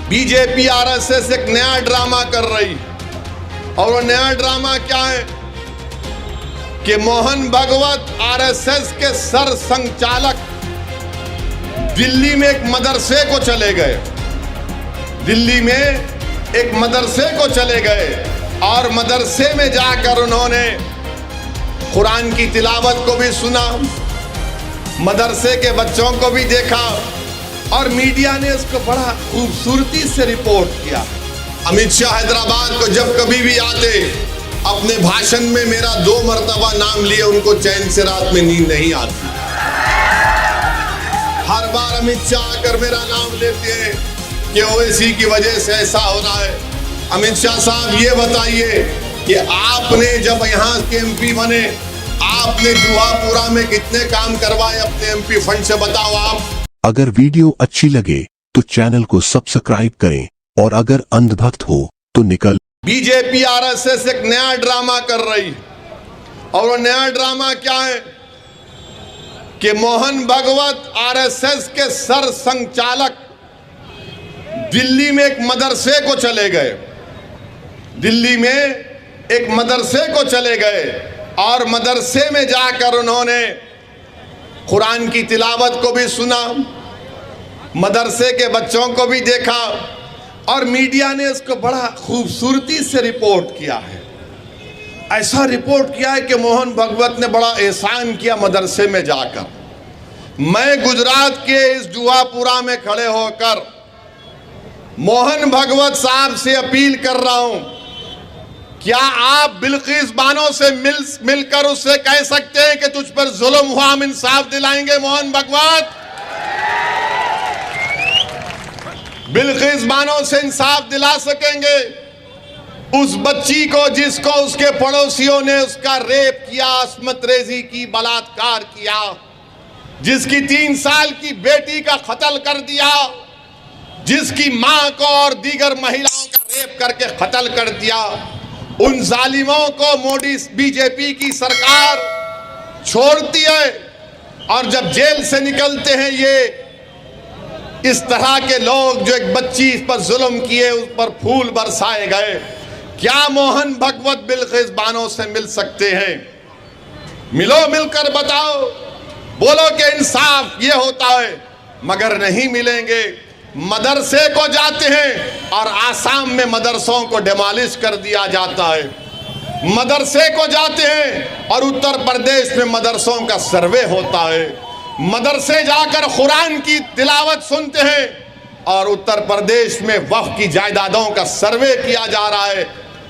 BJP RSS एक नया drama कर रही, और वो नया ड्रामा क्या है कि मोहन भागवत आरएसएस के सर संचालक दिल्ली में एक मदरसे को चले गए। दिल्ली में एक मदरसे को चले गए और मदरसे में जाकर उन्होंने कुरान की तिलावत को भी सुना, मदरसे के बच्चों को भी देखा, और मीडिया ने इसको बड़ा खूबसूरती से रिपोर्ट किया। अमित शाह हैदराबाद को जब कभी भी आते, अपने भाषण में मेरा 2 मरतबा नाम लिए उनको चैन से रात में नींद नहीं आती। हर बार अमित शाह आकर मेरा नाम लेते हैं कि ओवैसी की वजह से ऐसा हो रहा है। अमित शाह साहब ये बताइए कि आपने जब यहाँ के एमपी बने, आपने जुहापुरा में कितने काम करवाए अपने एमपी फंड से, बताओ आप। अगर वीडियो अच्छी लगे तो चैनल को सब्सक्राइब करें, और अगर अंधभक्त हो तो निकल। बीजेपी आरएसएस एक नया ड्रामा कर रही, और वो नया ड्रामा क्या है कि मोहन भागवत आरएसएस के सर संचालक दिल्ली में एक मदरसे को चले गए। दिल्ली में एक मदरसे को चले गए और मदरसे में जाकर उन्होंने कुरान की तिलावत को भी सुना, मदरसे के बच्चों को भी देखा, और मीडिया ने इसको बड़ा खूबसूरती से रिपोर्ट किया है। ऐसा रिपोर्ट किया है कि मोहन भागवत ने बड़ा एहसान किया मदरसे में जाकर। मैं गुजरात के इस जुहापुरा में खड़े होकर मोहन भागवत साहब से अपील कर रहा हूं, क्या आप बिल्किस बानो से मिलकर उससे कह सकते हैं कि तुझ पर जुल्म हुआ, हम इंसाफ दिलाएंगे? मोहन भागवत, बिल्किस बानो से इंसाफ दिला सकेंगे? उस बच्ची को जिसको उसके पड़ोसियों ने उसका रेप किया, अस्मत रेजी की, बलात्कार किया, जिसकी 3 साल की बेटी का कत्ल कर दिया, जिसकी मां को और दीगर महिलाओं का रेप करके कत्ल कर दिया, उन जालिमों को मोदी बीजेपी की सरकार छोड़ती है, और जब जेल से निकलते हैं ये इस तरह के लोग जो एक बच्ची पर जुल्म किए, उस पर फूल बरसाए गए, क्या मोहन भागवत बिल्किस बानो से मिल सकते हैं? मिलो, मिलकर बताओ, बोलो कि इंसाफ ये होता है, मगर नहीं मिलेंगे। मदरसे को जाते हैं और आसाम में मदरसों को डिमोलिश कर दिया जाता है। मदरसे को जाते हैं और उत्तर प्रदेश में मदरसों का सर्वे होता है। मदरसे जाकर कुरान की तिलावत सुनते हैं और उत्तर प्रदेश में वक्फ की जायदादों का सर्वे किया जा रहा है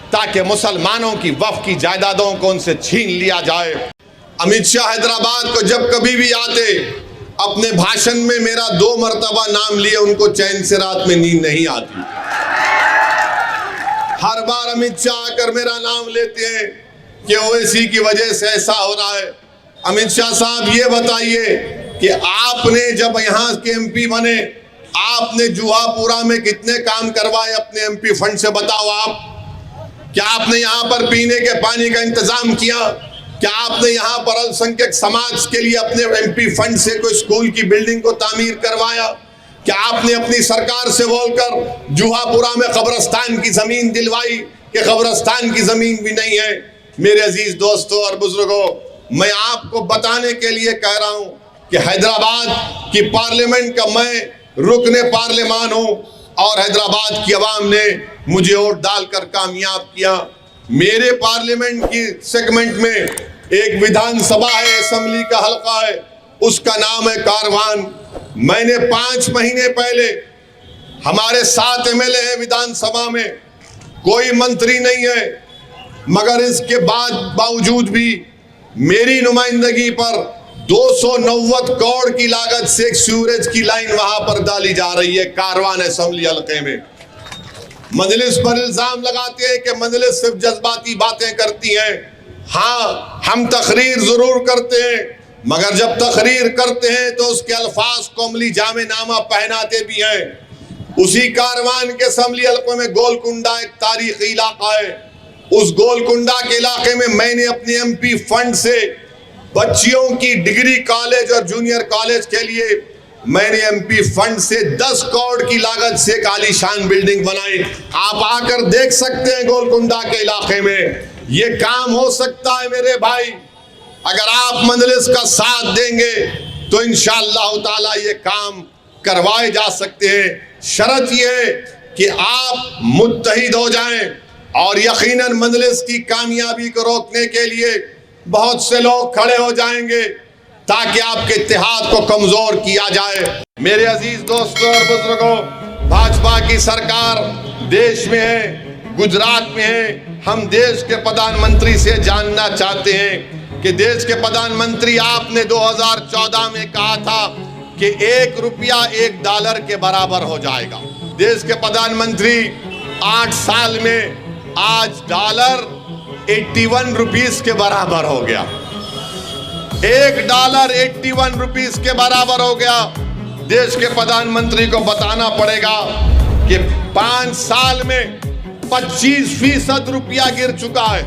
ताकि मुसलमानों की वक्फ की जायदादों को उनसे छीन लिया जाए। अमित शाह हैदराबाद को जब कभी भी आते, अपने भाषण में मेरा 2 मरतबा नाम लिए उनको चैन से रात में नींद नहीं आती। हर बार अमित शाह आकर मेरा नाम लेते हैं कि ओवैसी की वजह से ऐसा हो रहा है। अमित शाह साहब ये बताइए कि आपने जब यहाँ के एमपी बने, आपने जुहापुरा में कितने काम करवाए अपने एमपी फंड से, बताओ आप। क्या आपने यहाँ पर पीने के पानी का इंतजाम किया? क्या आपने यहाँ पर अल्पसंख्यक समाज के लिए अपने एमपी फंड से कोई स्कूल की बिल्डिंग को तामीर करवाया? क्या आपने अपनी सरकार से बोलकर जुहापुरा में कब्रिस्तान की जमीन दिलवाई कि कब्रिस्तान की जमीन भी नहीं है? मेरे अजीज दोस्तों और बुजुर्गों, मैं आपको बताने के लिए कह रहा हूं कि हैदराबाद की पार्लियामेंट का मैं रुकने पार्लियामान हूं और हैदराबाद की आवाम ने मुझे वोट डालकर कामयाब किया। मेरे पार्लियामेंट की सेगमेंट में एक विधानसभा है, असेंबली का हल्का है, उसका नाम है कारवान। मैंने 5 महीने पहले, हमारे 7 एमएलए हैं विधानसभा में, कोई मंत्री नहीं है, मगर इसके बावजूद भी मेरी नुमाइंदगी पर 290 करोड़ की लागत से एक सीवरेज की लाइन वहां पर डाली जा रही है कारवान असेंबली हल्के में। मजलिस पर इल्जाम लगाते हैं कि मजलिस सिर्फ जज्बाती बातें करती है। हाँ, हम तकरीर जरूर करते हैं, मगर जब तकरीर करते हैं तो उसके अल्फाज को अमली जामेनामा पहनाते भी हैं। उसी कारवान के असेंबली हल्के में गोलकुंडा एक तारीखी इलाका है। उस गोलकुंडा के इलाके में मैंने अपने एमपी फंड से बच्चियों की डिग्री कॉलेज और जूनियर कॉलेज के लिए मैंने एमपी फंड से 10 करोड़ की लागत से एक आलीशान बिल्डिंग बनाई। आप आकर देख सकते हैं गोलकुंडा के इलाके में ये काम हो सकता है मेरे भाई। अगर आप मजलिस का साथ देंगे तो इंशाअल्लाह ताला ये काम करवाए जा सकते हैं। शर्त ये है कि आप मुत्तहिद हो जाएं और यकीनन मजलिस की कामयाबी को रोकने के लिए बहुत से लोग खड़े हो जाएंगे ताकि आपके इत्तेहाद को कमजोर किया जाए। मेरे अजीज दोस्तों और बुजुर्गों, भाजपा की सरकार देश में है, गुजरात में है। हम देश के प्रधानमंत्री से जानना चाहते हैं कि देश के प्रधानमंत्री, आपने 2014 में कहा था कि 1 रुपया $1 के बराबर हो जाएगा। देश के प्रधानमंत्री 8 साल में आज डॉलर 81 रुपीस के बराबर हो गया। $1 81 रुपीस के बराबर हो गया। देश के प्रधानमंत्री को बताना पड़ेगा कि 5 साल में 25% रुपया गिर चुका है।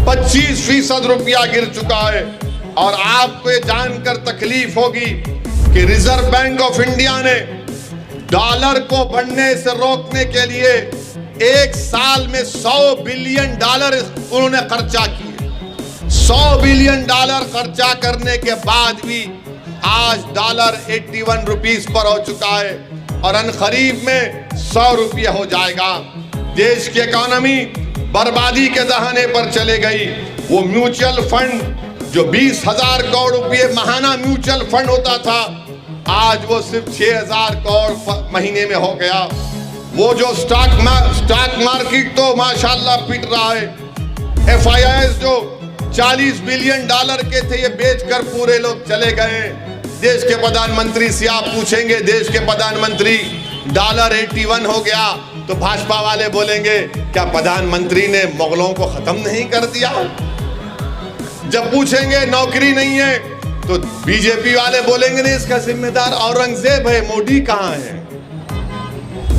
25% रुपया गिर चुका है। और आपको ये जानकर तकलीफ होगी कि रिजर्व बैंक ऑफ इंडिया ने डॉलर को बढ़ने से रोकने के लिए 1 साल में $100 बिलियन उन्होंने खर्चा किए। $100 बिलियन खर्चा करने के बाद भी आज डॉलर 81 रुपीस पर हो चुका है और अनखरीब में 100 रुपये हो जाएगा। देश की इकोनॉमी बर्बादी के दहाने पर चले गई। वो म्यूचुअल फंड जो 20,000 करोड़ रुपये महाना म्यूचुअल फंड होता था, आज वो सिर्फ 6,000 करोड़ महीने में हो गया। वो जो स्टॉक मार्केट तो माशाल्लाह पिट रहा है। FIIs जो $40 बिलियन के थे, ये बेचकर पूरे लोग चले गए। देश के प्रधानमंत्री से आप पूछेंगे, देश के प्रधानमंत्री डॉलर 81 हो गया तो भाजपा वाले बोलेंगे क्या प्रधानमंत्री ने मुगलों को खत्म नहीं कर दिया? जब पूछेंगे नौकरी नहीं है तो बीजेपी वाले बोलेंगे नहीं, इसका जिम्मेदार औरंगजेब है, मोदी कहां है?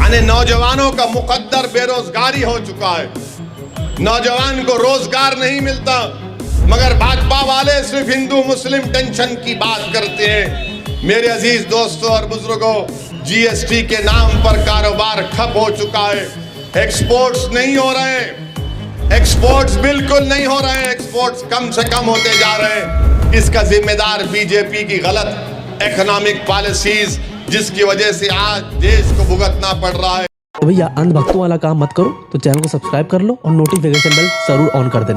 यानी नौजवानों का मुकद्दर बेरोजगारी हो चुका है। नौजवान को रोजगार नहीं मिलता, मगर भाजपा वाले सिर्फ हिंदू मुस्लिम टेंशन की बात करते हैं। मेरे अजीज दोस्तों और बुजुर्गों, GST के नाम पर कारोबार ठप हो चुका है। एक्सपोर्ट्स नहीं हो रहे हैं, एक्सपोर्ट्स बिल्कुल नहीं हो रहे हैं, एक्सपोर्ट्स कम से कम होते जा रहे हैं। इसका जिम्मेदार बीजेपी की गलत इकोनॉमिक पॉलिसीज, जिसकी वजह से आज देश को भुगतना पड़ रहा है। तो भैया अंधभक्तों वाला काम मत करो, तो चैनल को सब्सक्राइब कर लो और नोटिफिकेशन बेल जरूर ऑन कर देना।